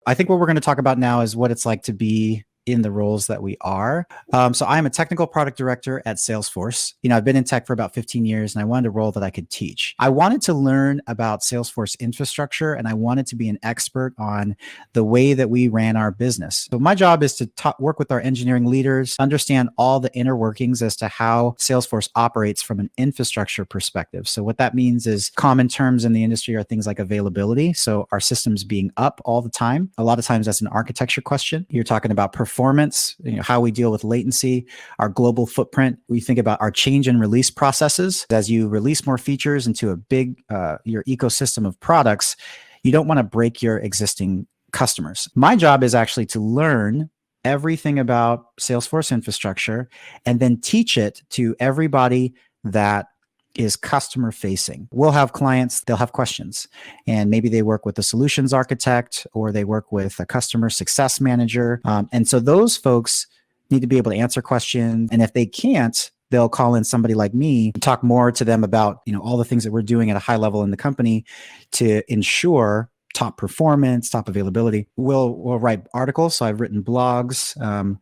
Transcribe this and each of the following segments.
I think what we're going to talk about now is what it's like to be in the roles that we are. So I'm a technical product director at Salesforce. I've been in tech for about 15 years and I wanted a role that I could teach. I wanted to learn about Salesforce infrastructure and I wanted to be an expert on the way that we ran our business. So my job is to work with our engineering leaders, understand all the inner workings as to how Salesforce operates from an infrastructure perspective. So what that means is common terms in the industry are things like availability. So our systems being up all the time. A lot of times that's an architecture question. You're talking about performance, how we deal with latency, our global footprint. We think about our change and release processes. As you release more features into a big, your ecosystem of products, you don't want to break your existing customers. My job is actually to learn everything about Salesforce infrastructure and then teach it to everybody that is customer facing. We'll have clients, they'll have questions, and maybe they work with a solutions architect or they work with a customer success manager. And so those folks need to be able to answer questions. And if they can't, they'll call in somebody like me and talk more to them about, all the things that we're doing at a high level in the company to ensure top performance, top availability. We'll write articles. So I've written blogs.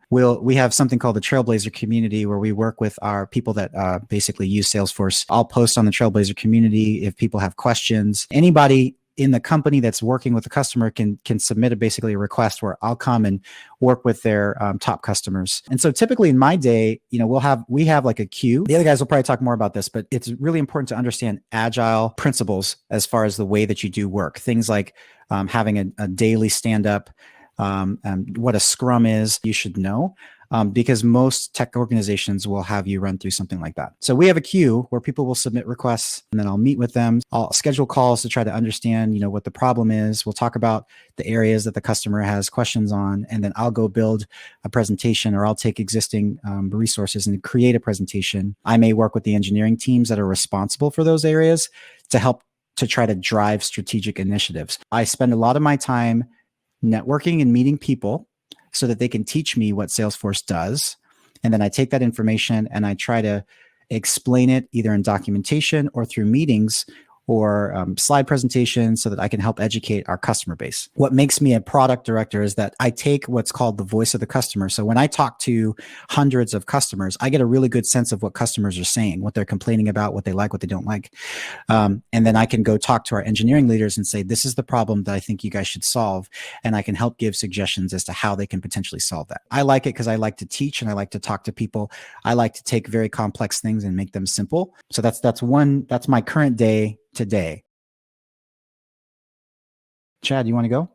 We have something called the Trailblazer community where we work with our people that basically use Salesforce. I'll post on the Trailblazer community if people have questions. Anybody in the company that's working with the customer can submit basically a request where I'll come and work with their top customers. And so typically in my day, we have like a queue. The other guys will probably talk more about this, but it's really important to understand agile principles as far as the way that you do work. Things like having a daily stand up, what a scrum is, you should know. Because most tech organizations will have you run through something like that. So we have a queue where people will submit requests and then I'll meet with them. I'll schedule calls to try to understand, what the problem is. We'll talk about the areas that the customer has questions on, and then I'll go build a presentation or I'll take existing resources and create a presentation. I may work with the engineering teams that are responsible for those areas to help to try to drive strategic initiatives. I spend a lot of my time networking and meeting people so that they can teach me what Salesforce does. And then I take that information and I try to explain it either in documentation or through meetings or slide presentations so that I can help educate our customer base. What makes me a product director is that I take what's called the voice of the customer. So when I talk to hundreds of customers, I get a really good sense of what customers are saying, what they're complaining about, what they like, what they don't like. And then I can go talk to our engineering leaders and say, this is the problem that I think you guys should solve. And I can help give suggestions as to how they can potentially solve that. I like it because I like to teach and I like to talk to people. I like to take very complex things and make them simple. So that's my current day today. Chad, you want to go?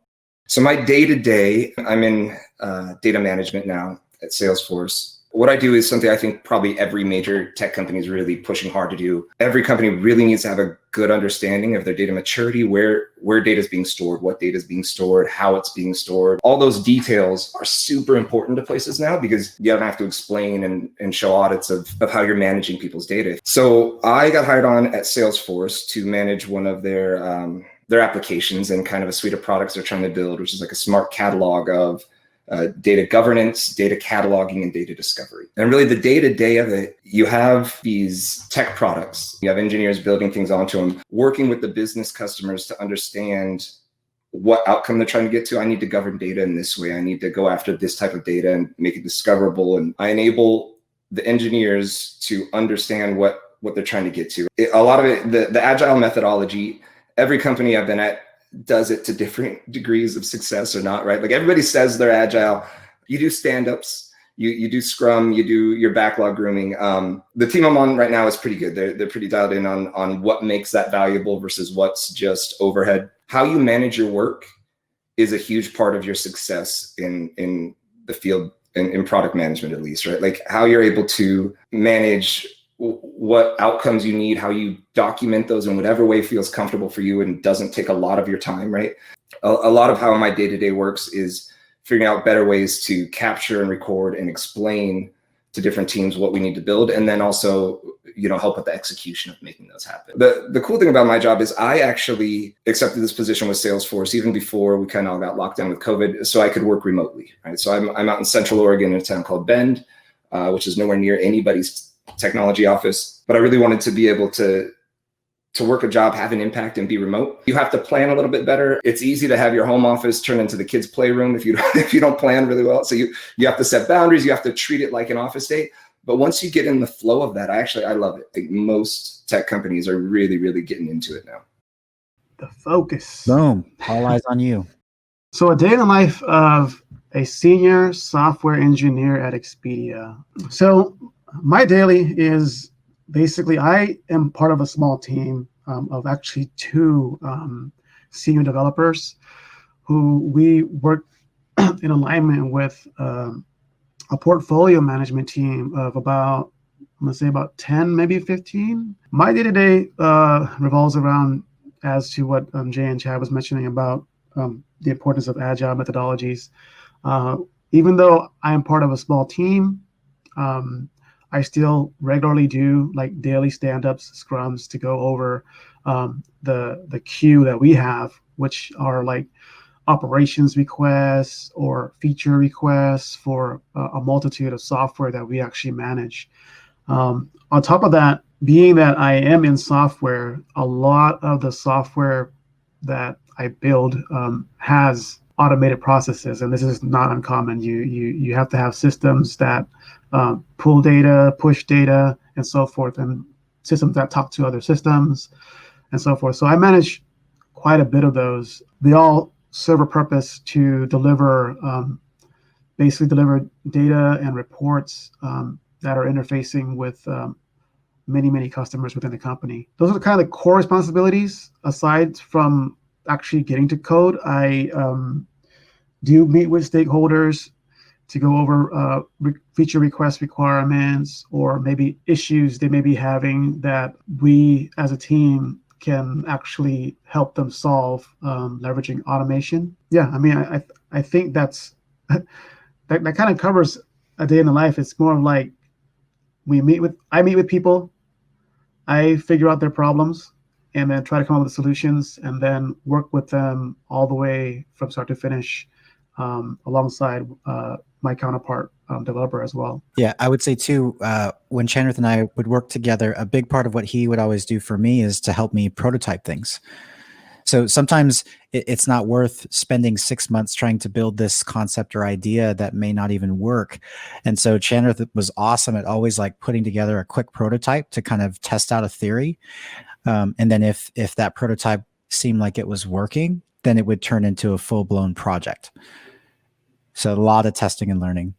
So my day-to-day, I'm in data management now at Salesforce. What I do is something I think probably every major tech company is really pushing hard to do. Every company really needs to have a good understanding of their data maturity, where data is being stored, what data is being stored, how it's being stored. All those details are super important to places now because you don't have to explain and show audits of how you're managing people's data. So I got hired on at Salesforce to manage one of their applications and kind of a suite of products they're trying to build, which is like a smart catalog of data governance, data cataloging, and data discovery. And really the day-to-day of it, you have these tech products, you have engineers building things onto them, working with the business customers to understand what outcome they're trying to get to. I need to govern data in this way. I need to go after this type of data and make it discoverable. And I enable the engineers to understand what they're trying to get to. A lot of it, the agile methodology, every company I've been at does it to different degrees of success or not, right? Like everybody says they're agile. You do stand-ups, you do Scrum, you do your backlog grooming. The team I'm on right now is pretty good. They're pretty dialed in on what makes that valuable versus what's just overhead. How you manage your work is a huge part of your success in the field, in product management at least, right? Like how you're able to manage what outcomes you need, how you document those in whatever way feels comfortable for you and doesn't take a lot of your time, right? A lot of how my day-to-day works is figuring out better ways to capture and record and explain to different teams what we need to build, and then also, help with the execution of making those happen. The cool thing about my job is I actually accepted this position with Salesforce even before we kind of all got locked down with COVID, so I could work remotely, right? So I'm out in Central Oregon in a town called Bend, which is nowhere near anybody's technology office, but I really wanted to be able to to work a job, have an impact, and be remote. You have to plan a little bit better. It's easy to have your home office turn into the kids' playroom if you don't, if you don't plan really well. So you have to set boundaries. You have to treat it like an office day. But once you get in the flow of that, I love it. I think most tech companies are really, really getting into it now. The focus. Boom. All eyes on you. So a day in the life of a senior software engineer at Expedia. So my daily is basically, I am part of a small team of actually 2 senior developers who we work in alignment with a portfolio management team of about, I'm going to say about 10, maybe 15. My day-to-day revolves around, as to what Jay and Chad was mentioning about the importance of agile methodologies. Even though I am part of a small team, I still regularly do like daily stand-ups, scrums to go over the queue that we have, which are like operations requests or feature requests for a multitude of software that we actually manage. On top of that, being that I am in software, a lot of the software that I build has automated processes, and this is not uncommon. You have to have systems that pull data, push data, and so forth, and systems that talk to other systems, and so forth. So I manage quite a bit of those. They all serve a purpose to deliver, basically deliver data and reports that are interfacing with many customers within the company. Those are the kind of core responsibilities. Aside from actually getting to code, I do meet with stakeholders to go over feature request requirements or maybe issues they may be having that we as a team can actually help them solve, leveraging automation. Yeah, I mean, I think that's that kind of covers a day in the life. It's more of like I meet with people, I figure out their problems, and then try to come up with solutions, and then work with them all the way from start to finish, alongside my counterpart developer as well. Yeah, I would say too, when Chandrith and I would work together, a big part of what he would always do for me is to help me prototype things. So sometimes it's not worth spending 6 months trying to build this concept or idea that may not even work. And so Chandrith was awesome at always like putting together a quick prototype to kind of test out a theory. And then if that prototype seemed like it was working, then it would turn into a full-blown project. So a lot of testing and learning.